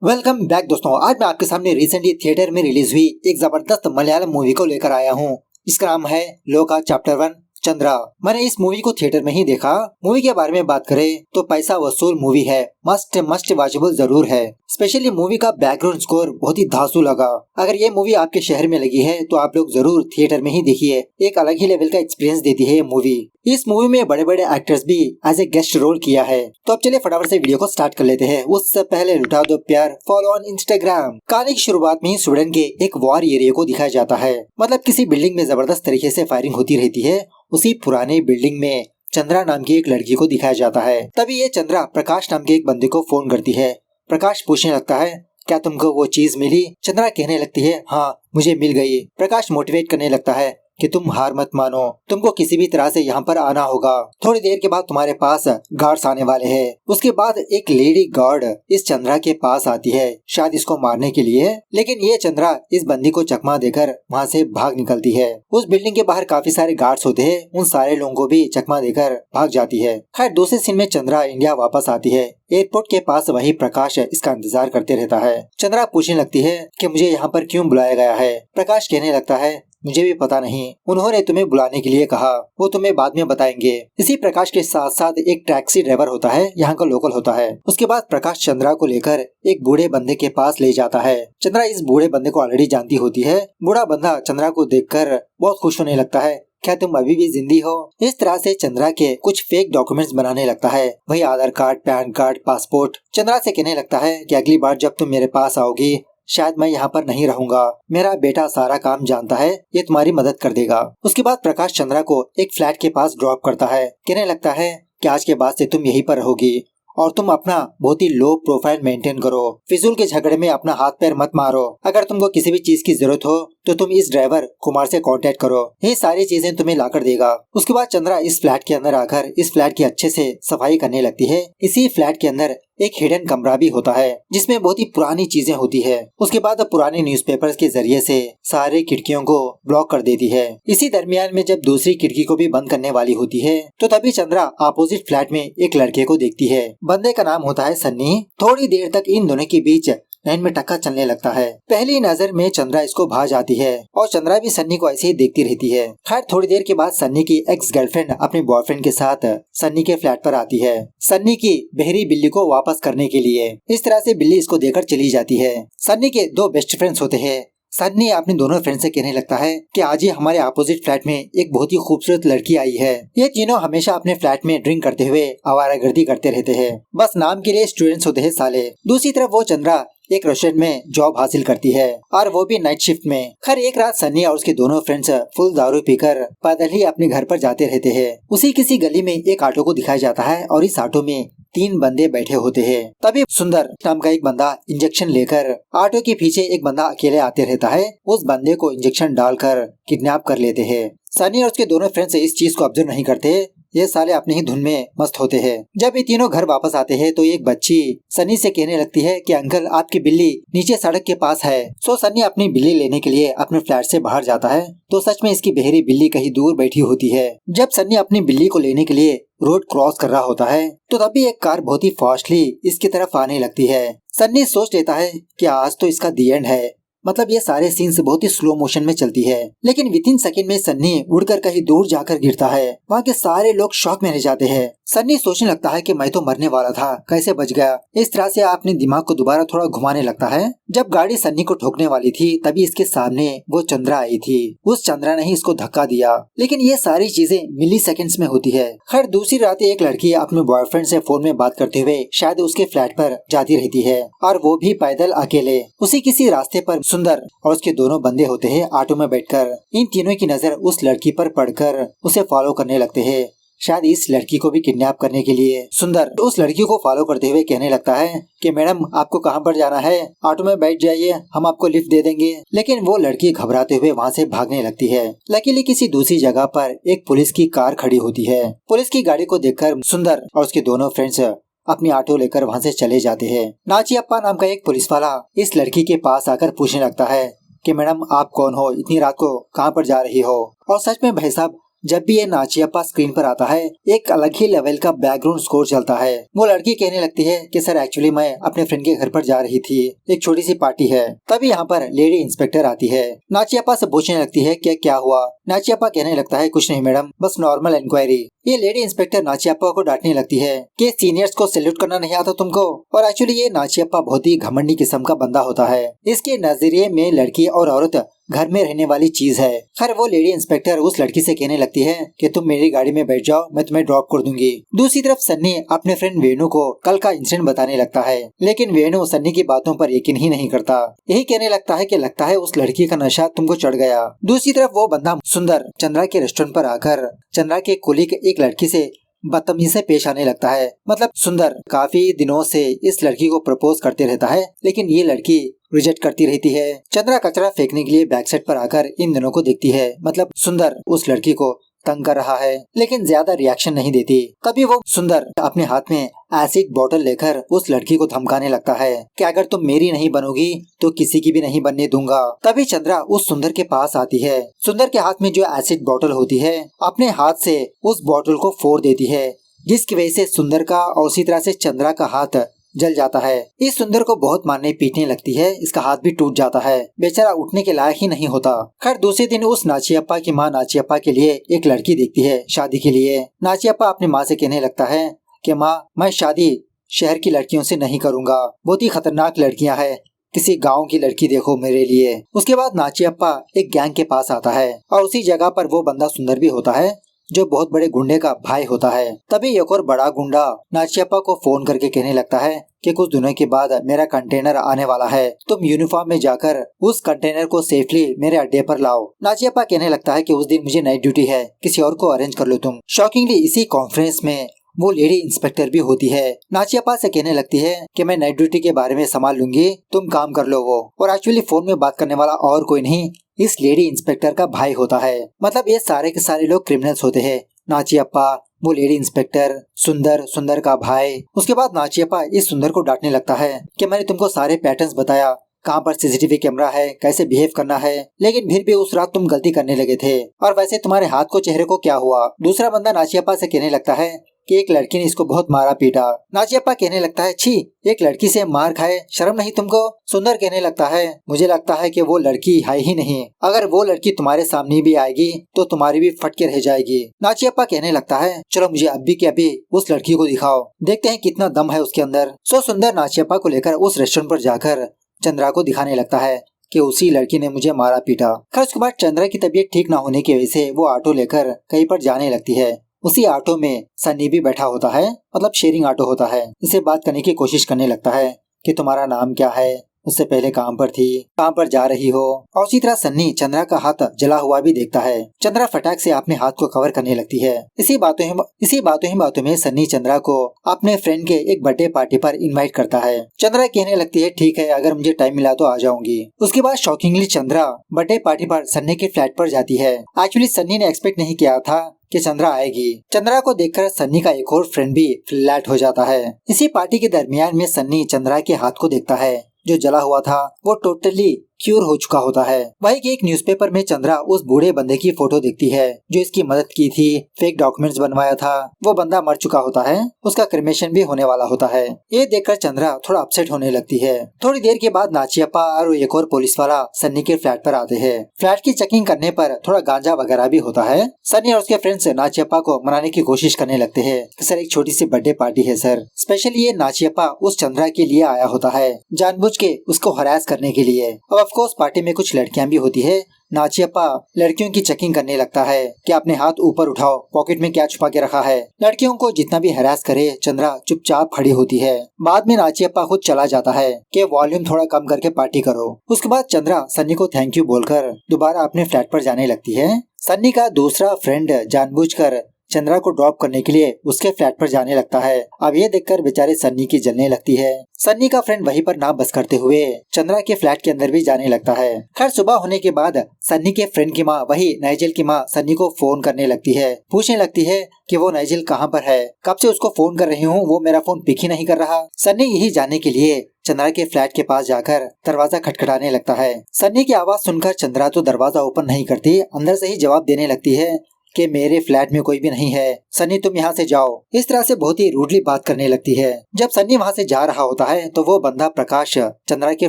Welcome back दोस्तों। आज मैं आपके सामने रिसेंटली थिएटर में रिलीज हुई एक जबरदस्त मलयालम मूवी को लेकर आया हूँ। इसका नाम है लोका चैप्टर 1 चंद्रा। मैंने इस मूवी को थिएटर में ही देखा। मूवी के बारे में बात करें तो पैसा वसूल मूवी है, मस्ट वाचेबल जरूर है। स्पेशली मूवी का बैकग्राउंड स्कोर बहुत ही धांसू लगा। अगर ये मूवी आपके शहर में लगी है तो आप लोग जरूर थिएटर में ही देखिए। एक अलग ही लेवल का एक्सपीरियंस देती है ये मूवी। इस मूवी में बड़े बड़े एक्टर्स भी एज ए गेस्ट रोल किया है। तो अब चलिए फटाफट से वीडियो को स्टार्ट कर लेते हैं। उससे पहले लुटा दो प्यार, फॉलो ऑन इंस्टाग्राम। कहानी की शुरुआत में ही स्वीडन के एक वॉर एरिया को दिखाया जाता है। मतलब किसी बिल्डिंग में जबरदस्त तरीके से फायरिंग होती रहती है। उसी पुराने बिल्डिंग में चंद्रा नाम की एक लड़की को दिखाया जाता है। तभी ये चंद्रा प्रकाश नाम के एक बंदे को फोन करती है। प्रकाश पूछने लगता है, क्या तुमको वो चीज मिली? चंद्रा कहने लगती है, हाँ मुझे मिल गई। प्रकाश मोटिवेट करने लगता है कि तुम हार मत मानो, तुमको किसी भी तरह से यहाँ पर आना होगा। थोड़ी देर के बाद तुम्हारे पास गार्ड्स आने वाले हैं। उसके बाद एक लेडी गार्ड इस चंद्रा के पास आती है, शायद इसको मारने के लिए। लेकिन ये चंद्रा इस बंदी को चकमा देकर वहाँ से भाग निकलती है। उस बिल्डिंग के बाहर काफी सारे गार्ड्स होते हैं, उन सारे लोगों को भी चकमा देकर भाग जाती है। खैर दूसरे सीन में चंद्रा इंडिया वापस आती है। एयरपोर्ट के पास वही प्रकाश इसका इंतजार करते रहता है। चंद्रा पूछने लगती है कि मुझे यहाँ पर क्यों बुलाया गया है? प्रकाश कहने लगता है, मुझे भी पता नहीं, उन्होंने तुम्हें बुलाने के लिए कहा, वो तुम्हें बाद में बताएंगे। इसी प्रकाश के साथ साथ एक टैक्सी ड्राइवर होता है, यहाँ का लोकल होता है। उसके बाद प्रकाश चंद्रा को लेकर एक बूढ़े बंदे के पास ले जाता है। चंद्रा इस बूढ़े बंदे को ऑलरेडी जानती होती है। बूढ़ा बंदा चंद्रा को देखकर बहुत खुश होने लगता है, क्या तुम अभी भी जिंदी हो? इस तरह से चंद्रा के कुछ फेक डॉक्यूमेंट्स बनाने लगता है, वही Aadhaar card, pan card, passport. Chandra से कहने लगता है कि अगली बार जब तुम मेरे पास आओगी शायद मैं यहाँ पर नहीं रहूंगा, मेरा बेटा सारा काम जानता है, ये तुम्हारी मदद कर देगा। उसके बाद प्रकाश चंद्रा को एक फ्लैट के पास ड्रॉप करता है। कहने लगता है कि आज के बाद से तुम यहीं पर रहोगी और तुम अपना बहुत ही लो प्रोफाइल मेंटेन करो। फिजूल के झगड़े में अपना हाथ पैर मत मारो। अगर तुमको किसी भी चीज की जरूरत हो तो तुम इस ड्राइवर कुमार से कांटेक्ट करो, ये सारी चीजें तुम्हें लाकर देगा। उसके बाद चंद्रा इस फ्लैट के अंदर आकर इस फ्लैट की अच्छे से सफाई करने लगती है। इसी फ्लैट के अंदर एक हिडन कमरा भी होता है जिसमें बहुत ही पुरानी चीजें होती है। उसके बाद पुराने न्यूज़पेपर्स के जरिए से सारे खिड़कियों को ब्लॉक कर देती है। इसी दरमियान में जब दूसरी खिड़की को भी बंद करने वाली होती है तो तभी चंद्रा अपोजिट फ्लैट में एक लड़के को देखती है। बंदे का नाम होता है सन्नी। थोड़ी देर तक इन दोनों के बीच लाइन में टक्कर चलने लगता है। पहली नजर में चंद्रा इसको भा जाती है और चंद्रा भी सन्नी को ऐसे ही देखती रहती है। खैर थोड़ी देर के बाद सन्नी की एक्स गर्लफ्रेंड अपने बॉयफ्रेंड के साथ सन्नी के फ्लैट पर आती है, सन्नी की बहरी बिल्ली को वापस करने के लिए। इस तरह से बिल्ली इसको देकर चली जाती है। सन्नी के दो बेस्ट फ्रेंड्स होते हैं। सन्नी अपने दोनों फ्रेंड से कहने लगता है कि आज ही हमारे अपोजिट फ्लैट में एक बहुत ही खूबसूरत लड़की आई है। ये तीनों हमेशा अपने फ्लैट में ड्रिंक करते हुए आवारागर्दी करते रहते हैं, बस नाम के लिए स्टूडेंट्स होते हैं साले। दूसरी तरफ वो चंद्रा एक रेस्टोरेंट में जॉब हासिल करती है और वो भी नाइट शिफ्ट में। खैर एक रात सन्नी और उसके दोनों फ्रेंड्स फुल दारू पीकर पैदल ही अपने घर पर जाते रहते हैं। उसी किसी गली में एक ऑटो को दिखाया जाता है और इस ऑटो में 3 बंदे बैठे होते हैं। तभी सुंदर नाम का एक बंदा इंजेक्शन लेकर ऑटो के पीछे एक बंदा अकेले आते रहता है। उस बंदे को इंजेक्शन डालकर किडनैप कर लेते हैं। सनी और उसके दोनों फ्रेंड्स इस चीज को ऑब्जर्व नहीं करते, ये साले अपने ही धुन में मस्त होते हैं। जब ये तीनों घर वापस आते हैं तो एक बच्ची सनी से कहने लगती है कि अंकल आपकी बिल्ली नीचे सड़क के पास है। सो सनी अपनी बिल्ली लेने के लिए अपने फ्लैट से बाहर जाता है तो सच में इसकी बहरी बिल्ली कहीं दूर बैठी होती है। जब सनी अपनी बिल्ली को लेने के लिए रोड क्रॉस कर रहा होता है तो तभी एक कार बहुत ही फास्टली इसकी तरफ आने लगती है। सन्नी सोच लेता है कि आज तो इसका दी एंड है। मतलब ये सारे सीन्स बहुत ही स्लो मोशन में चलती है, लेकिन विद इन सेकेंड में सन्नी उड़कर कहीं दूर जाकर गिरता है। वहाँ के सारे लोग शॉक में रह जाते हैं। सन्नी सोचने लगता है कि मैं तो मरने वाला था, कैसे बच गया। इस तरह से अपने दिमाग को दोबारा थोड़ा घुमाने लगता है। जब गाड़ी सन्नी को ठोकने वाली थी तभी इसके सामने वो चंद्रा आई थी। उस चंद्रा ने ही इसको धक्का दिया, लेकिन ये सारी चीजें मिली सेकेंड्स में होती है। खैर दूसरी रात एक लड़की अपने बॉयफ्रेंड से फोन में बात करते हुए शायद उसके फ्लैट पर जाती रहती है और वो भी पैदल अकेले। उसी किसी रास्ते पर सुंदर और उसके दोनों बंदे होते हैं ऑटो में बैठकर। इन तीनों की नजर उस लड़की पर पड़कर उसे फॉलो करने लगते हैं, शायद इस लड़की को भी किडनैप करने के लिए। सुंदर उस लड़की को फॉलो करते हुए कहने लगता है कि मैडम आपको कहाँ पर जाना है, ऑटो में बैठ जाइए, हम आपको लिफ्ट दे देंगे। लेकिन वो लड़की घबराते हुए वहाँ से भागने लगती है। लकीली किसी दूसरी जगह पर एक पुलिस की कार खड़ी होती है। पुलिस की गाड़ी को देखकर सुंदर और उसके दोनों फ्रेंड्स अपनी ऑटो लेकर वहाँ से चले जाते हैं। नाचियप्पा नाम का एक पुलिस वाला इस लड़की के पास आकर पूछने लगता है कि मैडम आप कौन हो, इतनी रात को कहाँ पर जा रही हो? और सच में भाई साहब जब भी ये नाचियप्पा स्क्रीन पर आता है एक अलग ही लेवल का बैकग्राउंड स्कोर चलता है। वो लड़की कहने लगती है कि सर एक्चुअली मैं अपने फ्रेंड के घर पर जा रही थी, एक छोटी सी पार्टी है। तभी यहाँ पर लेडी इंस्पेक्टर आती है। नाचियप्पा से पूछने लगती है कि क्या हुआ। नाचियप्पा कहने लगता है कुछ नहीं मैडम, बस नॉर्मल इंक्वायरी। ये लेडी इंस्पेक्टर नाचियप्पा को डांटने लगती है कि सीनियर्स को सैल्यूट करना नहीं आता तुमको। और एक्चुअली ये नाचियप्पा बहुत ही घमंडी किस्म का बंदा होता है। इसके नजरिए में लड़की और औरत घर में रहने वाली चीज है। खैर वो लेडी इंस्पेक्टर उस लड़की से कहने लगती है कि तुम मेरी गाड़ी में बैठ जाओ, मैं तुम्हें ड्रॉप कर दूंगी। दूसरी तरफ सन्नी अपने फ्रेंड वेणु को कल का इंसिडेंट बताने लगता है, लेकिन वेणु सन्नी की बातों पर यकीन ही नहीं करता। यही कहने लगता है कि लगता है उस लड़की का नशा तुमको चढ़ गया। दूसरी तरफ वो बंदा सुंदर चंद्रा के रेस्टोरेंट पर आकर चंद्रा के कोलीग एक लड़की से बदतमीजी से पेश आने लगता है। मतलब सुंदर काफी दिनों से इस लड़की को प्रपोज करते रहता है, लेकिन ये लड़की रिजेक्ट करती रहती है। चंद्रा कचरा फेंकने के लिए बैक साइड पर आकर इन दोनों को देखती है। मतलब सुंदर उस लड़की को तंग कर रहा है, लेकिन ज्यादा रिएक्शन नहीं देती। तभी वो सुंदर अपने हाथ में एसिड बोतल लेकर उस लड़की को धमकाने लगता है कि अगर तुम मेरी नहीं बनोगी तो किसी की भी नहीं बनने दूंगा। तभी चंद्रा उस सुंदर के पास आती है। सुंदर के हाथ में जो एसिड बोतल होती है अपने हाथ से उस बोतल को फोड़ देती है, जिसकी वजह से सुंदर का और उसी तरह से चंद्रा का हाथ जल जाता है। इस सुंदर को बहुत मारने पीटने लगती है, इसका हाथ भी टूट जाता है, बेचारा उठने के लायक ही नहीं होता। खैर दूसरे दिन उस नाचियप्पा की माँ नाचियप्पा के लिए एक लड़की देखती है शादी के लिए। नाचियप्पा अपनी माँ से कहने लगता है कि माँ मैं शादी शहर की लड़कियों से नहीं करूँगा, बहुत ही खतरनाक लड़कियाँ हैं, किसी गांव की लड़की देखो मेरे लिए। उसके बाद नाचियप्पा एक गैंग के पास आता है और उसी जगह पर वो बंदा सुंदर भी होता है जो बहुत बड़े गुंडे का भाई होता है। तभी एक और बड़ा गुंडा नाचियप्पा को फोन करके कहने लगता है कि कुछ दिनों के बाद मेरा कंटेनर आने वाला है, तुम यूनिफॉर्म में जाकर उस कंटेनर को सेफली मेरे अड्डे पर लाओ। नाचियप्पा कहने लगता है कि उस दिन मुझे नाइट ड्यूटी है, किसी और को अरेंज कर लो तुम। शॉकिंगली इसी कॉन्फ्रेंस में वो लेडी इंस्पेक्टर भी होती है। नाचियप्पा से कहने लगती है कि मैं नाइट ड्यूटी के बारे में संभाल लूंगी, तुम काम कर लो वो। और एक्चुअली फोन में बात करने वाला और कोई नहीं इस लेडी इंस्पेक्टर का भाई होता है। मतलब ये सारे के सारे लोग क्रिमिनल्स होते हैं। नाचियप्पा, वो लेडी इंस्पेक्टर, सुंदर का भाई। उसके बाद नाचियप्पा इस सुंदर को डांटने लगता है कि मैंने तुमको सारे पैटर्न्स बताया, कहाँ पर सीसीटीवी कैमरा है, कैसे बिहेव करना है, लेकिन फिर भी उस रात तुम गलती करने लगे थे। और वैसे तुम्हारे हाथ को चेहरे को क्या हुआ। दूसरा बंदा नाचियप्पा से कहने लगता है कि एक लड़की ने इसको बहुत मारा पीटा। नाचियप्पा कहने लगता है छी, एक लड़की से मार खाए, शर्म नहीं तुमको। सुंदर कहने लगता है मुझे लगता है कि वो लड़की है ही नहीं, अगर वो लड़की तुम्हारे सामने भी आएगी तो तुम्हारी भी फट के रह जाएगी। नाचियप्पा कहने लगता है चलो मुझे अभी के अभी उस लड़की को दिखाओ, देखते हैं कितना दम है उसके अंदर। सो सुंदर नाचियप्पा को लेकर उस रेस्टोरेंट पर जाकर चंद्रा को दिखाने लगता है कि उसी लड़की ने मुझे मारा पीटा। खैर उसके बाद चंद्रा की तबीयत ठीक न होने की वजह से वो ऑटो लेकर कहीं पर जाने लगती है। उसी ऑटो में सन्नी भी बैठा होता है, मतलब शेयरिंग ऑटो होता है। इसे बात करने की कोशिश करने लगता है कि तुम्हारा नाम क्या है, उससे पहले कहाँ पर थी, कहाँ पर जा रही हो। और उसी तरह सन्नी चंद्रा का हाथ जला हुआ भी देखता है। चंद्रा फटाक से अपने हाथ को कवर करने लगती है। इसी बातों में सन्नी चंद्रा को अपने फ्रेंड के एक बर्थडे पार्टी पर इनवाइट करता है। चंद्रा कहने लगती है ठीक है, अगर मुझे टाइम मिला तो आ जाऊंगी। उसके बाद शॉकिंगली चंद्रा बर्थडे पार्टी पर सन्नी के फ्लैट पर जाती है। एक्चुअली सन्नी ने एक्सपेक्ट नहीं किया था कि चंद्रा आएगी। चंद्रा को देखकर सन्नी का एक और फ्रेंड भी फ्लैट हो जाता है। इसी पार्टी के दरमियान में सन्नी चंद्रा के हाथ को देखता है, जो जला हुआ था वो टोटली क्यूर हो चुका होता है। वही कि एक न्यूज़पेपर में चंद्रा उस बूढ़े बंदे की फोटो देखती है जो इसकी मदद की थी, फेक डॉक्यूमेंट्स बनवाया था। वो बंदा मर चुका होता है, उसका क्रिमेशन भी होने वाला होता है। ये देखकर चंद्रा थोड़ा अपसेट होने लगती है। थोड़ी देर के बाद नाचियप्पा और एक और पुलिस वाला सन्नी के फ्लैट पर आते हैं। फ्लैट की चेकिंग करने पर थोड़ा गांजा वगैरह भी होता है। सन्नी और उसके फ्रेंड्स नाचियप्पा को मनाने की कोशिश करने लगते हैं कि सर एक छोटी सी बर्थडे पार्टी है सर, स्पेशली ये नाचियप्पा उस चंद्रा के लिए आया होता है, जानबूझ के उसको हरास करने के लिए। अब ऑफ कोर्स पार्टी में कुछ लड़कियां भी होती है। नाचियप्पा लड़कियों की चेकिंग करने लगता है कि अपने हाथ ऊपर उठाओ, पॉकेट में क्या छुपा के रखा है। लड़कियों को जितना भी हरास करे चंद्रा चुपचाप खड़ी होती है। बाद में नाचियप्पा खुद चला जाता है कि वॉल्यूम थोड़ा कम करके पार्टी करो। उसके बाद चंद्रा सन्नी को थैंक यू बोलकर दोबारा अपने फ्लैट पर जाने लगती है। सन्नी का दूसरा फ्रेंड जानबूझकर चंद्रा को ड्रॉप करने के लिए उसके फ्लैट पर जाने लगता है। अब ये देखकर बेचारे सन्नी की जलने लगती है। सन्नी का फ्रेंड वहीं पर ना बस करते हुए चंद्रा के फ्लैट के अंदर भी जाने लगता है। खैर सुबह होने के बाद सन्नी के फ्रेंड की माँ, वही नाइजेल की माँ, सन्नी को फोन करने लगती है। पूछने लगती है कि वो नाइजेल कहाँ पर है, कब से उसको फोन कर रही हूँ, वो मेरा फोन पिक ही नहीं कर रहा। सन्नी यही जानने के लिए चंद्रा के फ्लैट के पास जाकर दरवाजा खटखटाने लगता है। सन्नी की आवाज सुनकर चंद्रा तो दरवाजा ओपन नहीं करती, अंदर से ही जवाब देने लगती है कि मेरे फ्लैट में कोई भी नहीं है, सन्नी तुम यहाँ से जाओ। इस तरह से बहुत ही रूडली बात करने लगती है। जब सन्नी वहाँ से जा रहा होता है तो वो बंदा प्रकाश चंद्रा के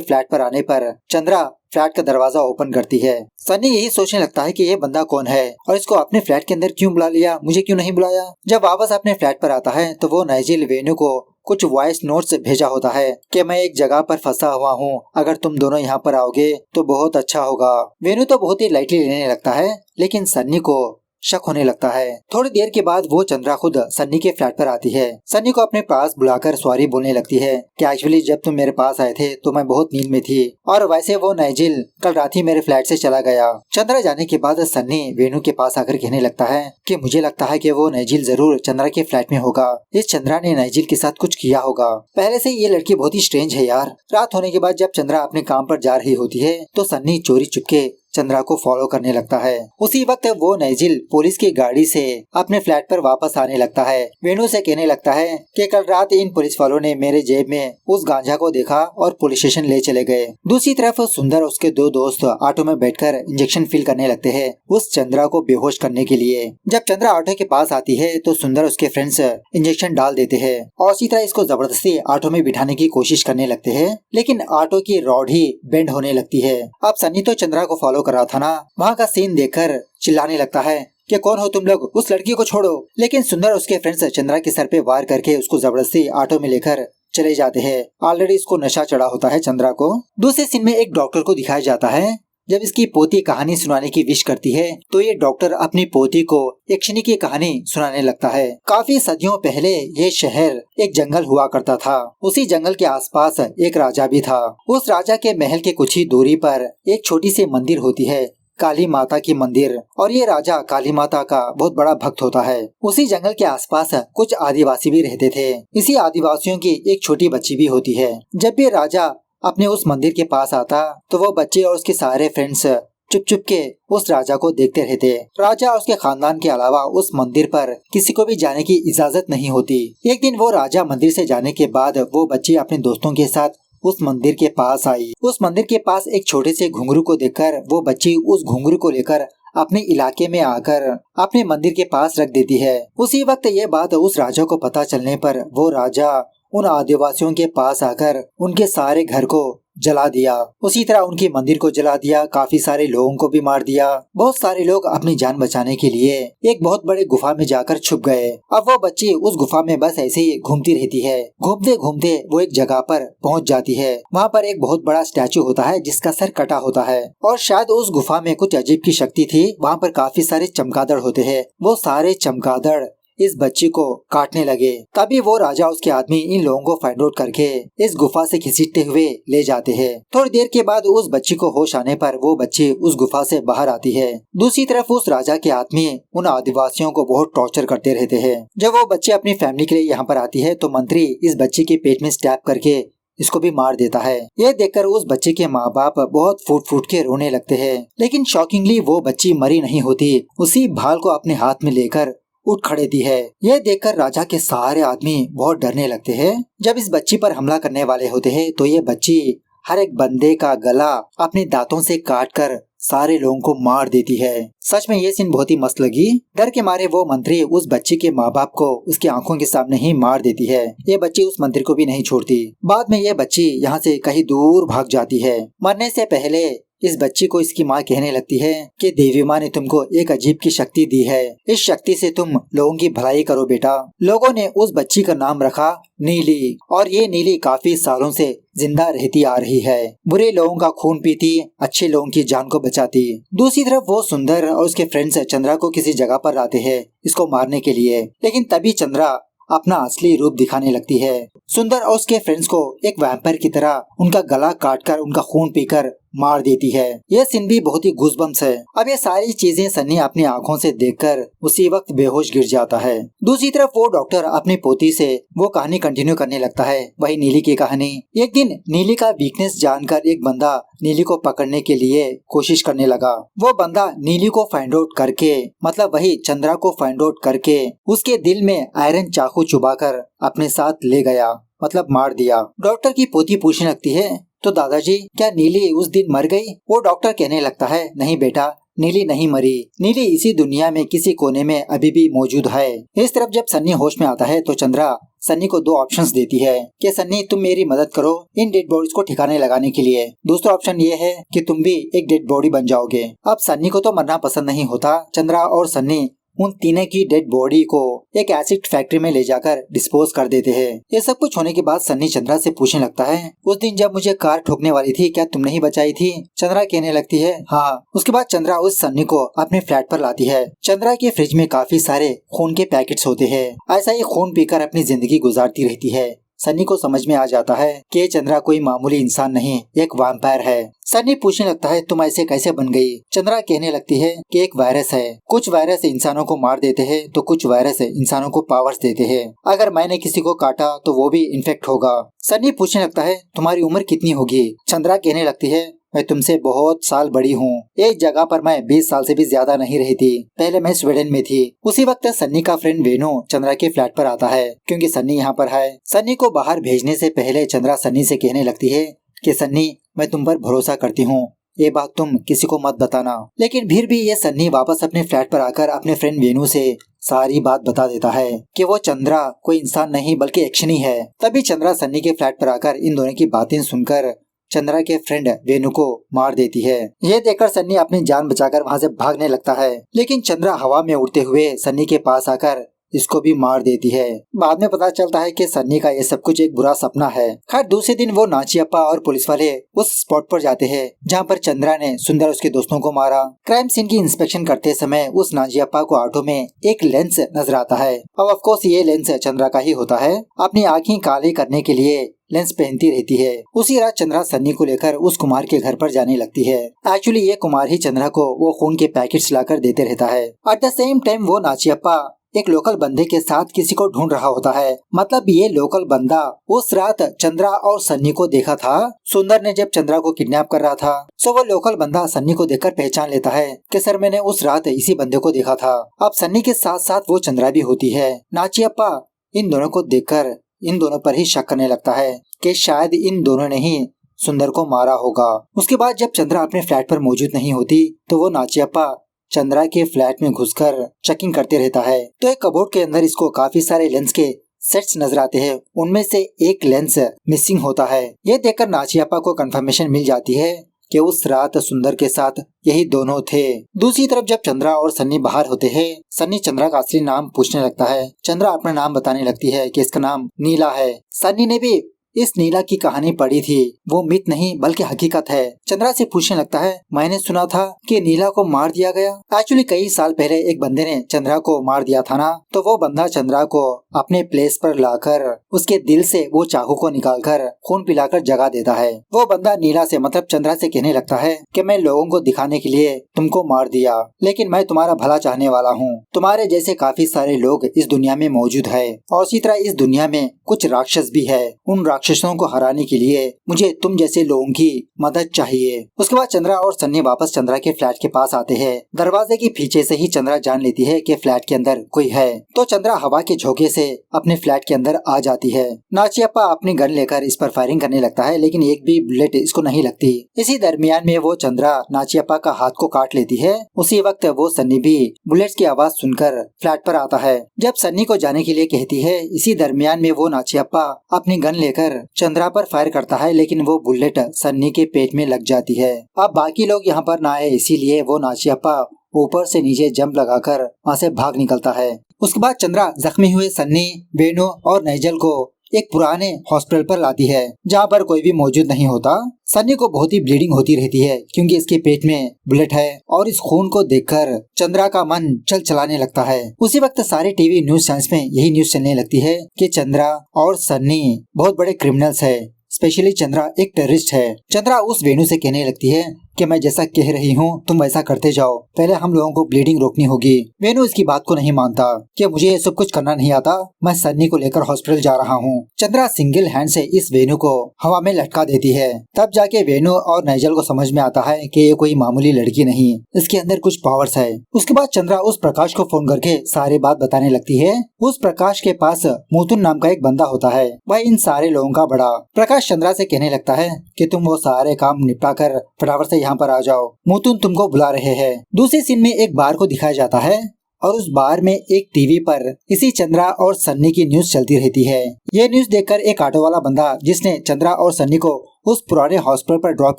फ्लैट पर आने पर चंद्रा फ्लैट का दरवाजा ओपन करती है। सन्नी यही सोचने लगता है कि ये बंदा कौन है और इसको अपने फ्लैट के अंदर क्यों बुला लिया, मुझे क्यों नहीं बुलाया। जब वापस अपने फ्लैट पर आता है तो वो नाइजिल वेन्यू को कुछ वॉइस नोट्स भेजा होता है कि मैं एक जगह पर फंसा हुआ हूँ, अगर तुम दोनों यहाँ पर आओगे तो बहुत अच्छा होगा। वेन्यू तो बहुत ही लाइटली लेने लगता है, लेकिन सन्नी को शक होने लगता है। थोड़ी देर के बाद वो चंद्रा खुद सन्नी के फ्लैट पर आती है। सन्नी को अपने पास बुलाकर सॉरी बोलने लगती है कि एक्चुअली जब तुम मेरे पास आए थे तो मैं बहुत नींद में थी, और वैसे वो नाइजिल कल रात ही मेरे फ्लैट से चला गया। चंद्रा जाने के बाद सन्नी वेणु के पास आकर कहने लगता है कि मुझे लगता है कि वो नाइजिल जरूर चंद्रा के फ्लैट में होगा। इस चंद्रा ने नाइजिल के साथ कुछ किया होगा। पहले से ये लड़की बहुत ही स्ट्रेंज है यार। रात होने के बाद जब चंद्रा अपने काम पर जा रही होती है तो सन्नी चोरी चुपके चंद्रा को फॉलो करने लगता है। उसी वक्त वो नाइजिल पुलिस की गाड़ी से अपने फ्लैट पर वापस आने लगता है। वेणु से कहने लगता है कि कल रात इन पुलिस वालों ने मेरे जेब में उस गांजा को देखा और पुलिस स्टेशन ले चले गए। दूसरी तरफ सुंदर उसके दो दोस्त ऑटो में बैठकर इंजेक्शन फिल करने लगते हैं उस चंद्रा को बेहोश करने के लिए। जब चंद्रा ऑटो के पास आती है तो सुंदर उसके फ्रेंड्स इंजेक्शन डाल देते हैं और इसी तरह इसको जबरदस्ती ऑटो में बिठाने की कोशिश करने लगते हैं, लेकिन ऑटो की रॉड ही बेंड होने लगती है। अब सन्नी तो चंद्रा को फॉलो कर रहा था ना, वहाँ का सीन देखकर चिल्लाने लगता है कि कौन हो तुम लोग, उस लड़की को छोड़ो। लेकिन सुंदर उसके फ्रेंड्स चंद्रा के सर पे वार करके उसको जबरदस्ती ऑटो में लेकर चले जाते हैं। ऑलरेडी इसको नशा चढ़ा होता है चंद्रा को। दूसरे सीन में एक डॉक्टर को दिखाया जाता है। जब इसकी पोती कहानी सुनाने की विश करती है तो ये डॉक्टर अपनी पोती को यक्षिणी की कहानी सुनाने लगता है। काफी सदियों पहले ये शहर एक जंगल हुआ करता था। उसी जंगल के आसपास एक राजा भी था। उस राजा के महल के कुछ ही दूरी पर एक छोटी सी मंदिर होती है, काली माता की मंदिर, और ये राजा काली माता का बहुत बड़ा भक्त होता है। उसी जंगल के आसपास कुछ आदिवासी भी रहते थे। इसी आदिवासियों की एक छोटी बच्ची भी होती है। जब भी राजा अपने उस मंदिर के पास आता तो वो बच्चे और उसके सारे फ्रेंड्स चुप चुप के उस राजा को देखते रहते। राजा और उसके खानदान के अलावा उस मंदिर पर किसी को भी जाने की इजाजत नहीं होती। एक दिन वो राजा मंदिर से जाने के बाद वो बच्ची अपने दोस्तों के साथ उस मंदिर के पास आई। उस मंदिर के पास एक छोटे से घुंघरू को देखकर वो बच्ची उस घुंघरू को लेकर अपने इलाके में आकर अपने मंदिर के पास रख देती है। उसी वक्त ये बात उस राजा को पता चलने पर वो राजा उन आदिवासियों के पास आकर उनके सारे घर को जला दिया। उसी तरह उनके मंदिर को जला दिया, काफी सारे लोगों को भी मार दिया। बहुत सारे लोग अपनी जान बचाने के लिए एक बहुत बड़े गुफा में जाकर छुप गए। अब वो बच्ची उस गुफा में बस ऐसे ही घूमती रहती है। घूमते घूमते वो एक जगह पर पहुंच जाती है। वहाँ पर एक बहुत बड़ा स्टैचू होता है जिसका सर कटा होता है, और शायद उस गुफा में कुछ अजीब की शक्ति थी। वहाँ पर काफी सारे चमगादड़ होते हैं। वो सारे चमगादड़ इस बच्ची को काटने लगे। तभी वो राजा उसके आदमी इन लोगों को फाइंड आउट करके इस गुफा से घसीटते हुए ले जाते हैं। थोड़ी देर के बाद उस बच्ची को होश आने पर वो बच्ची उस गुफा से बाहर आती है। दूसरी तरफ उस राजा के आदमी उन आदिवासियों को बहुत टॉर्चर करते रहते हैं। जब वो बच्ची अपनी फैमिली के लिए यहाँ पर आती है तो मंत्री इस बच्ची के पेट में स्टैब करके इसको भी मार देता है। यह देखकर उस बच्चे के माँ बाप बहुत फूट फूट के रोने लगते हैं। लेकिन शॉकिंगली वो बच्ची मरी नहीं होती, उसी भाल को अपने हाथ में लेकर उठ खड़े दी है। यह देखकर राजा के सारे आदमी बहुत डरने लगते हैं। जब इस बच्ची पर हमला करने वाले होते हैं तो ये बच्ची हर एक बंदे का गला अपने दांतों से काट कर सारे लोगों को मार देती है। सच में ये सीन बहुत ही मस्त लगी। डर के मारे वो मंत्री उस बच्ची के माँ बाप को उसकी आंखों के सामने ही मार देती है। ये बच्ची उस मंत्री को भी नहीं छोड़ती। बाद में ये बच्ची यहाँ से कहीं दूर भाग जाती है। मरने से पहले इस बच्ची को इसकी माँ कहने लगती है कि देवी माँ ने तुमको एक अजीब की शक्ति दी है, इस शक्ति से तुम लोगों की भलाई करो बेटा। लोगों ने उस बच्ची का नाम रखा नीली, और ये नीली काफी सालों से जिंदा रहती आ रही है। बुरे लोगों का खून पीती, अच्छे लोगों की जान को बचाती। दूसरी तरफ वो सुंदर और उसके फ्रेंड्स चंद्रा को किसी जगह पर लाते हैं इसको मारने के लिए, लेकिन तभी चंद्रा अपना असली रूप दिखाने लगती है। सुंदर और उसके फ्रेंड्स को एक वैम्पायर की तरह उनका गला काटकर उनका खून पीकर मार देती है। यह सीन भी बहुत ही गूज़बम्प्स है। अब ये सारी चीजें सन्नी अपनी आंखों से देखकर उसी वक्त बेहोश गिर जाता है। दूसरी तरफ वो डॉक्टर अपनी पोती से वो कहानी कंटिन्यू करने लगता है, वही नीली की कहानी। एक दिन नीली का वीकनेस जानकर एक बंदा नीली को पकड़ने के लिए कोशिश करने लगा। वो बंदा नीली को फाइंड आउट करके, मतलब वही चंद्रा को फाइंड आउट करके उसके दिल में आयरन चाकू चुबाकर अपने साथ ले गया, मतलब मार दिया। डॉक्टर की पोती पूछने लगती है, तो दादाजी क्या नीली उस दिन मर गई? वो डॉक्टर कहने लगता है, नहीं बेटा, नीली नहीं मरी, नीली इसी दुनिया में किसी कोने में अभी भी मौजूद है। इस तरफ जब सन्नी होश में आता है तो चंद्रा सन्नी को दो ऑप्शंस देती है कि सन्नी तुम मेरी मदद करो इन डेड बॉडीज को ठिकाने लगाने के लिए। दूसरा ऑप्शन ये है कि तुम भी एक डेड बॉडी बन जाओगे। अब सन्नी को तो मरना पसंद नहीं होता। चंद्रा और सन्नी उन तीनों की डेड बॉडी को एक एसिड फैक्ट्री में ले जाकर डिस्पोज कर देते हैं। ये सब कुछ होने के बाद सन्नी चंद्रा से पूछने लगता है, उस दिन जब मुझे कार ठोकने वाली थी क्या तुमने ही बचाई थी? चंद्रा कहने लगती है हाँ। उसके बाद चंद्रा उस सन्नी को अपने फ्लैट पर लाती है। चंद्रा के फ्रिज में काफी सारे खून के पैकेट्स होते हैं। ऐसा ही खून पीकर अपनी जिंदगी गुजारती रहती है। सन्नी को समझ में आ जाता है कि चंद्रा कोई मामूली इंसान नहीं, एक वैम्पायर है। सन्नी पूछने लगता है तुम ऐसे कैसे बन गई? चंद्रा कहने लगती है कि एक वायरस है। कुछ वायरस इंसानों को मार देते हैं तो कुछ वायरस इंसानों को पावर्स देते हैं। अगर मैंने किसी को काटा तो वो भी इन्फेक्ट होगा। सन्नी पूछने लगता है तुम्हारी उम्र कितनी होगी? चंद्रा कहने लगती है मैं तुमसे बहुत साल बड़ी हूँ। एक जगह पर मैं 20 साल से भी ज्यादा नहीं रही थी। पहले मैं स्वीडन में थी। उसी वक्त सन्नी का फ्रेंड वेणु चंद्रा के फ्लैट पर आता है क्योंकि सन्नी यहाँ पर है। सन्नी को बाहर भेजने से पहले चंद्रा सन्नी से कहने लगती है कि सन्नी मैं तुम पर भरोसा करती हूँ, ये बात तुम किसी को मत बताना। लेकिन फिर भी ये सन्नी वापस अपने फ्लैट पर आकर अपने फ्रेंड वेणु से सारी बात बता देता है कि वो चंद्रा कोई इंसान नहीं बल्कि एक्शनी है। तभी चंद्रा सन्नी के फ्लैट पर आकर इन दोनों की बातें सुनकर चंद्रा के फ्रेंड वेणु को मार देती है। ये देखकर सन्नी अपनी जान बचाकर वहाँ से भागने लगता है, लेकिन चंद्रा हवा में उड़ते हुए सन्नी के पास आकर इसको भी मार देती है। बाद में पता चलता है कि सन्नी का ये सब कुछ एक बुरा सपना है। खैर दूसरे दिन वो नाचियप्पा और पुलिस वाले उस स्पॉट पर जाते हैं जहाँ पर चंद्रा ने सुंदर उसके दोस्तों को मारा। क्राइम सीन की इंस्पेक्शन करते समय उस नाचियप्पा को ऑटो में एक लेंस नजर आता है। अब ऑफ कोर्स ये लेंस चंद्रा का ही होता है। अपनी आँखें काली करने के लिए लेंस पहनती रहती है। उसी रात चंद्रा सन्नी को लेकर उस कुमार के घर पर जाने लगती है। एक्चुअली ये कुमार ही चंद्रा को वो खून के पैकेट्स लाकर देते रहता है। एट द सेम टाइम वो नाचियप्पा एक लोकल बंदे के साथ किसी को ढूंढ रहा होता है। मतलब ये लोकल बंदा उस रात चंद्रा और सन्नी को देखा था सुंदर ने जब चंद्रा को किडनैप कर रहा था। सो वो लोकल बंदा सन्नी को देखकर पहचान लेता है कि सर मैंने उस रात इसी बंदे को देखा था। अब सन्नी के साथ साथ वो चंद्रा भी होती है। नाचियप्पा इन दोनों को देखकर इन दोनों पर ही शक करने लगता है कि शायद इन दोनों ने ही सुंदर को मारा होगा। उसके बाद जब चंद्रा अपने फ्लैट पर मौजूद नहीं होती तो वो नाचियप्पा चंद्रा के फ्लैट में घुसकर चेकिंग करते रहता है। तो एक कबोर्ड के अंदर इसको काफी सारे लेंस के सेट्स नजर आते हैं। उनमें से एक लेंस मिसिंग होता है। ये देखकर नाचियप्पा को कंफर्मेशन मिल जाती है कि उस रात सुंदर के साथ यही दोनों थे। दूसरी तरफ जब चंद्रा और सन्नी बाहर होते हैं, सन्नी चंद्रा का असली नाम पूछने लगता है। चंद्रा अपना नाम बताने लगती है कि इसका नाम नीला है। सन्नी ने भी इस नीला की कहानी पढ़ी थी, वो मिथ नहीं बल्कि हकीकत है। चंद्रा से पूछने लगता है मैंने सुना था कि नीला को मार दिया गया। एक्चुअली कई साल पहले एक बंदे ने चंद्रा को मार दिया था ना, तो वो बंदा चंद्रा को अपने प्लेस पर लाकर उसके दिल से वो चाकू को निकालकर खून पिलाकर जगा देता है। वो बंदा नीला से मतलब चंद्रा से कहने लगता है कि मैं लोगों को दिखाने के लिए तुमको मार दिया, लेकिन मैं तुम्हारा भला चाहने वाला हूँ। तुम्हारे जैसे काफी सारे लोग इस दुनिया में मौजूद है और इसी तरह इस दुनिया में कुछ राक्षस भी है। उन राक्षसों को हराने के लिए मुझे तुम जैसे लोगों की मदद चाहिए। उसके बाद चंद्रा और सन्नी वापस चंद्रा के फ्लैट के पास आते हैं। दरवाजे के पीछे से ही चंद्रा जान लेती है कि फ्लैट के अंदर कोई है, तो चंद्रा हवा के झोंके से अपने फ्लैट के अंदर आ जाती है। नाचियप्पा अपनी गन लेकर इस पर फायरिंग करने लगता है, लेकिन एक भी बुलेट इसको नहीं लगती। इसी दरमियान में वो चंद्रा नाचियप्पा का हाथ को काट लेती है। उसी वक्त वो सन्नी भी बुलेट्स की आवाज सुनकर फ्लैट पर आता है। जब सन्नी को जाने के लिए कहती है, इसी दरमियान में वो नाचियप्पा अपनी गन लेकर चंद्रा पर फायर करता है, लेकिन वो बुलेट सन्नी के पेट में लग जाती है। अब बाकी लोग यहाँ पर ना आए, इसीलिए वो नाचियप्पा ऊपर से नीचे जंप लगाकर वहाँ से भाग निकलता है। उसके बाद चंद्रा जख्मी हुए सन्नी, वेणु और नाइजल को एक पुराने हॉस्पिटल पर लाती है जहाँ पर कोई भी मौजूद नहीं होता। सन्नी को बहुत ही ब्लीडिंग होती रहती है क्योंकि इसके पेट में बुलेट है और इस खून को देखकर चंद्रा का मन चल चलाने लगता है। उसी वक्त सारे टीवी न्यूज चैनल्स में यही न्यूज चलने लगती है कि चंद्रा और सन्नी बहुत बड़े क्रिमिनल्स है, स्पेशली चंद्रा एक टेररिस्ट है। चंद्रा उस वेणु से कहने लगती है कि मैं जैसा कह रही हूँ तुम वैसा करते जाओ, पहले हम लोगों को ब्लीडिंग रोकनी होगी। वेणु इसकी बात को नहीं मानता कि मुझे ये सब कुछ करना नहीं आता, मैं सन्नी को लेकर हॉस्पिटल जा रहा हूँ। चंद्रा सिंगल हैंड से इस वेणु को हवा में लटका देती है। तब जाके वेणु और नाइजल को समझ में आता है कि ये कोई मामूली लड़की नहीं, इसके अंदर कुछ पावर्स है। उसके बाद चंद्रा उस प्रकाश को फोन करके सारी बात बताने लगती है। उस प्रकाश के पास मुतुन नाम का एक बंदा होता है, वह इन सारे लोगों का बड़ा। प्रकाश चंद्रा से कहने लगता है कि तुम वो सारे काम निपटा कर फटाफट से यहाँ पर आ जाओ, मुतुन तुमको बुला रहे हैं। दूसरे सीन में एक बार को दिखाया जाता है और उस बार में एक टीवी पर इसी चंद्रा और सन्नी की न्यूज चलती रहती है। यह न्यूज देखकर एक ऑटो वाला बंदा जिसने चंद्रा और सन्नी को उस पुराने हॉस्पिटल पर ड्रॉप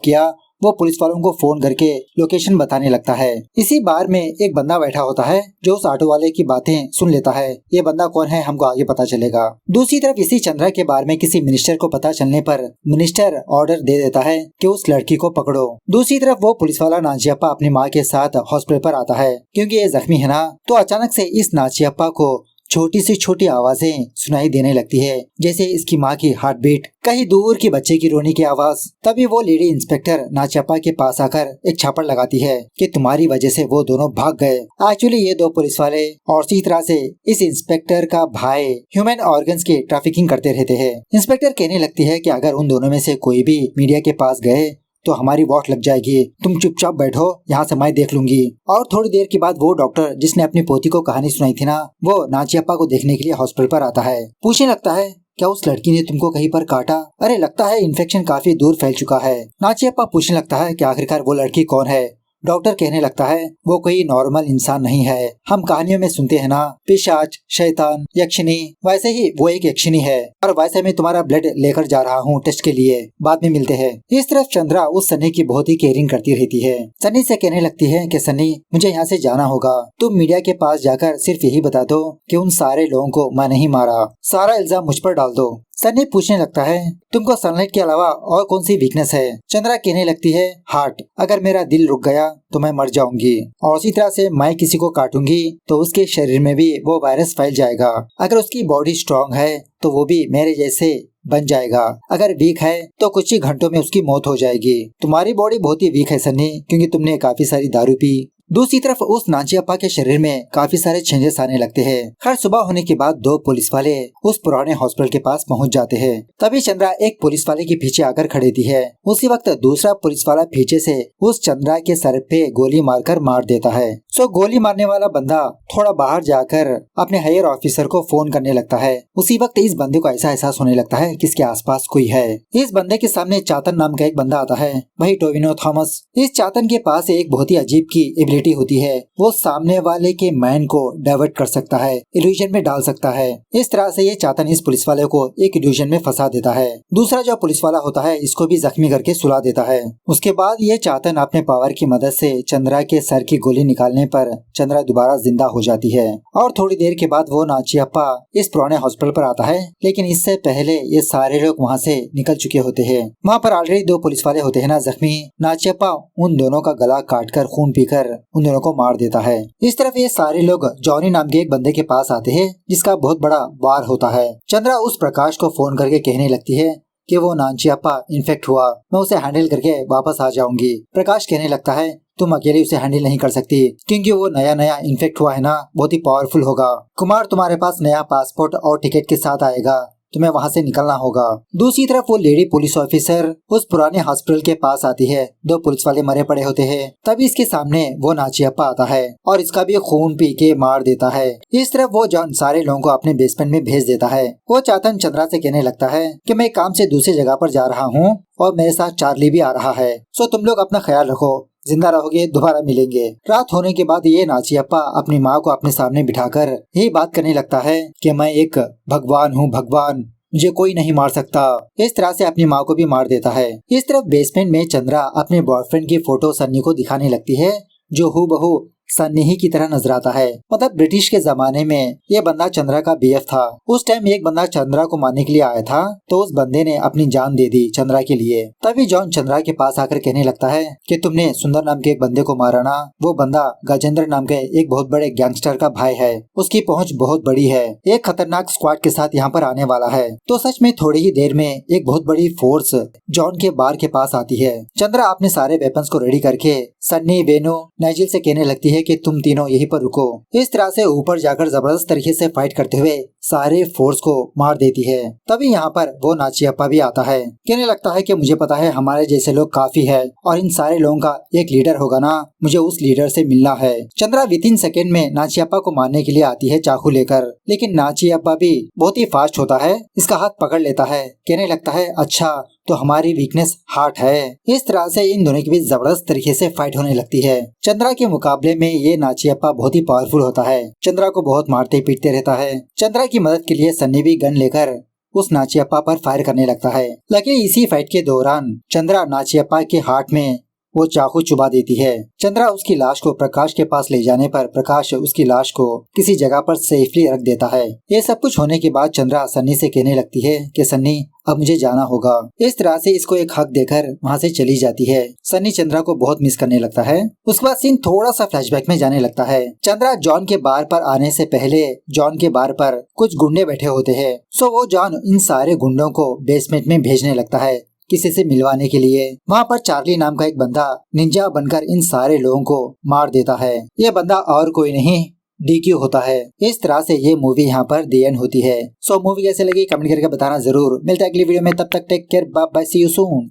किया, वो पुलिस वालों को फोन करके लोकेशन बताने लगता है। इसी बार में एक बंदा बैठा होता है जो उस ऑटो वाले की बातें सुन लेता है। ये बंदा कौन है हमको आगे पता चलेगा। दूसरी तरफ इसी चंद्रा के बारे में किसी मिनिस्टर को पता चलने पर मिनिस्टर ऑर्डर दे देता है कि उस लड़की को पकड़ो। दूसरी तरफ वो पुलिस वाला नाचियप्पा अपनी माँ के साथ हॉस्पिटल पर आता है। क्योंकि ये जख्मी है ना, तो अचानक से इस नाचियप्पा को छोटी सी छोटी आवाजें सुनाई देने लगती है, जैसे इसकी माँ की हार्ट बीट, कहीं दूर की बच्चे की रोने की आवाज। तभी वो लेडी इंस्पेक्टर नाचियप्पा के पास आकर एक छापड़ लगाती है कि तुम्हारी वजह से वो दोनों भाग गए। एक्चुअली ये दो पुलिस वाले और इसी तरह से इस इंस्पेक्टर का भाई ह्यूमन ऑर्गन्स की ट्रैफिकिंग करते रहते हैं। इंस्पेक्टर कहने लगती है कि अगर उन दोनों में से कोई भी मीडिया के पास गए तो हमारी वॉट लग जाएगी, तुम चुपचाप बैठो, यहाँ से मैं देख लूंगी। और थोड़ी देर के बाद वो डॉक्टर जिसने अपनी पोती को कहानी सुनाई थी ना, वो नाचियप्पा को देखने के लिए हॉस्पिटल पर आता है। पूछने लगता है क्या उस लड़की ने तुमको कहीं पर काटा? अरे लगता है इन्फेक्शन काफी दूर फैल चुका है। नाचियप्पा पूछने लगता है कि आखिरकार वो लड़की कौन है? डॉक्टर कहने लगता है वो कोई नॉर्मल इंसान नहीं है। हम कहानियों में सुनते हैं ना, पिशाच, शैतान, यक्षिनी, वैसे ही वो एक यक्षिनी है। और वैसे मैं तुम्हारा ब्लड लेकर जा रहा हूँ टेस्ट के लिए, बाद में मिलते हैं। इस तरफ चंद्रा उस सन्नी की बहुत ही केयरिंग करती रहती है। सन्नी से कहने लगती है कि सन्नी मुझे यहाँ से जाना होगा, तुम मीडिया के पास जाकर सिर्फ यही बता दो कि उन सारे लोगों को मैं नहीं मारा, सारा इल्जाम मुझ पर डाल दो। सन्नी पूछने लगता है तुमको सनलाइट के अलावा और कौन सी वीकनेस है? चंद्रा कहने लगती है हार्ट, अगर मेरा दिल रुक गया तो मैं मर जाऊंगी, और उसी तरह से मैं किसी को काटूंगी तो उसके शरीर में भी वो वायरस फैल जाएगा। अगर उसकी बॉडी स्ट्रांग है तो वो भी मेरे जैसे बन जाएगा, अगर वीक है तो कुछ ही घंटों में उसकी मौत हो जाएगी। तुम्हारी बॉडी बहुत ही वीक है सन्नी, क्योंकि तुमने काफी सारी दारू पी। दूसरी तरफ उस नाचियप्पा के शरीर में काफी सारे चेंजेस आने लगते हैं। हर सुबह होने के बाद दो पुलिस वाले उस पुराने हॉस्पिटल के पास पहुंच जाते हैं। तभी चंद्रा एक पुलिस वाले के पीछे आकर खड़ी थी है। उसी वक्त दूसरा पुलिस वाला पीछे से उस चंद्रा के सर पे गोली मारकर मार देता है। सो गोली मारने वाला बंदा थोड़ा बाहर जाकर अपने हायर ऑफिसर को फोन करने लगता है। उसी वक्त इस बंदे को ऐसा एहसास होने लगता है कि इसके आसपास कोई है। इस बंदे के सामने चातन नाम का एक बंदा आता है, वही टोविनो थॉमस। इस चातन के पास एक बहुत ही अजीब की एबिलिटी होती है, वो सामने वाले के मैन को डाइवर्ट कर सकता है, इल्यूजन में डाल सकता है। इस तरह से ये चातन इस पुलिस वाले को एक इल्यूजन में फंसा देता है। दूसरा जो पुलिस वाला होता है इसको भी जख्मी करके सुला देता है। उसके बाद ये चातन अपने पावर की मदद से चंद्रा के सर की गोली निकालने पर चंद्रा दोबारा जिंदा हो जाती है। और थोड़ी देर के बाद वो नाचियप्पा इस पुराने हॉस्पिटल पर आता है, लेकिन इससे पहले ये सारे लोग वहाँ से निकल चुके होते हैं। वहाँ पर ऑलरेडी दो पुलिस वाले होते हैं ना जख्मी। नाचियप्पा उन दोनों का गला काटकर खून पीकर उन दोनों को मार देता है। इस तरफ ये सारे लोग जॉनी नाम के एक बंदे के पास आते हैं जिसका बहुत बड़ा वार होता है। चंद्रा उस प्रकाश को फोन करके कहने लगती है कि वो नाचियप्पा इन्फेक्ट हुआ, मैं उसे हैंडल करके वापस आ जाऊंगी। प्रकाश कहने लगता है तुम अकेले उसे हैंडल नहीं कर सकती, क्योंकि वो नया इन्फेक्ट हुआ है ना, बहुत ही पावरफुल होगा। कुमार तुम्हारे पास नया पासपोर्ट और टिकट के साथ आएगा, तुम्हें वहाँ से निकलना होगा। दूसरी तरफ वो लेडी पुलिस ऑफिसर उस पुराने हॉस्पिटल के पास आती है। दो पुलिस वाले मरे पड़े होते हैं। तभी इसके सामने वो नाचियप्पा आता है और इसका भी खून पी के मार देता है। इस तरफ वो जॉन सारे लोगों को अपने बेसमेंट में भेज देता है। वो चातन चंद्रा से कहने लगता है कि मैं काम से दूसरी जगह पर जा रहा हूँ और मेरे साथ चार्ली भी आ रहा है, सो तुम लोग अपना ख्याल रखो, जिंदा रहोगे, दोबारा मिलेंगे। रात होने के बाद ये नाचियप्पा अपनी माँ को अपने सामने बिठाकर यही बात करने लगता है कि मैं एक भगवान हूँ, भगवान, मुझे कोई नहीं मार सकता। इस तरह से अपनी माँ को भी मार देता है। इस तरफ बेसमेंट में चंद्रा अपने बॉयफ्रेंड की फोटो सन्नी को दिखाने लगती है, जो हूबहू सन्नी ही की तरह नजर आता है। मतलब ब्रिटिश के जमाने में ये बंदा चंद्रा का बीएफ था। उस टाइम एक बंदा चंद्रा को मारने के लिए आया था, तो उस बंदे ने अपनी जान दे दी चंद्रा के लिए। तभी जॉन चंद्रा के पास आकर कहने लगता है कि तुमने सुंदर नाम के एक बंदे को मारा ना, वो बंदा गजेंद्र नाम के एक बहुत बड़े गैंगस्टर का भाई है, उसकी पहुंच बहुत बड़ी है, एक खतरनाक स्क्वाड के साथ यहाँ पर आने वाला है। तो सच में थोड़ी ही देर में एक बहुत बड़ी फोर्स जॉन के बार के पास आती है। चंद्रा अपने सारे वेपन्स को रेडी करके सन्नी, वेनु, नाइजिल से कहने लगती है कि तुम तीनों यहीं पर रुको। इस तरह से ऊपर जाकर जबरदस्त तरीके से फाइट करते हुए सारे फोर्स को मार देती है। तभी यहाँ पर वो नाचियप्पा भी आता है। कहने लगता है कि मुझे पता है हमारे जैसे लोग काफी है और इन सारे लोगों का एक लीडर होगा ना, मुझे उस लीडर से मिलना है। चंद्रा विथिन सेकेंड में नाचियप्पा को मारने के लिए आती है चाकू लेकर, लेकिन नाचियप्पा भी बहुत ही फास्ट होता है, इसका हाथ पकड़ लेता है। कहने लगता है अच्छा तो हमारी वीकनेस हार्ट है। इस तरह से इन दोनों के बीच जबरदस्त तरीके से फाइट होने लगती है। चंद्रा के मुकाबले में ये नाचियप्पा बहुत ही पावरफुल होता है, चंद्रा को बहुत मारते पीटते रहता है। चंद्रा की मदद के लिए सन्नी भी गन लेकर उस नाचियप्पा पर फायर करने लगता है। लेकिन इसी फाइट के दौरान चंद्रा नाचियप्पा के हार्ट में वो चाकू चुबा देती है। चंद्रा उसकी लाश को प्रकाश के पास ले जाने पर प्रकाश उसकी लाश को किसी जगह पर सेफली रख देता है। ये सब कुछ होने के बाद चंद्रा सन्नी से कहने लगती है कि सन्नी अब मुझे जाना होगा। इस तरह से इसको एक हक देकर वहाँ से चली जाती है। सन्नी चंद्रा को बहुत मिस करने लगता है। उसके बाद सीन थोड़ा सा फ्लैशबैक में जाने लगता है। चंद्रा जॉन के बार पर आने से पहले जॉन के बार पर कुछ गुंडे बैठे होते हैं। सो वो जॉन इन सारे गुंडों को बेसमेंट में भेजने लगता है किसी से मिलवाने के लिए। वहाँ पर चार्ली नाम का एक बंदा निंजा बनकर इन सारे लोगों को मार देता है। ये बंदा और कोई नहीं DQ होता है। इस तरह से ये मूवी यहाँ पर दी एंड होती है। सो मूवी कैसे लगी कमेंट करके बताना जरूर। मिलता है अगली वीडियो में, तब तक take care, bye bye, see you soon.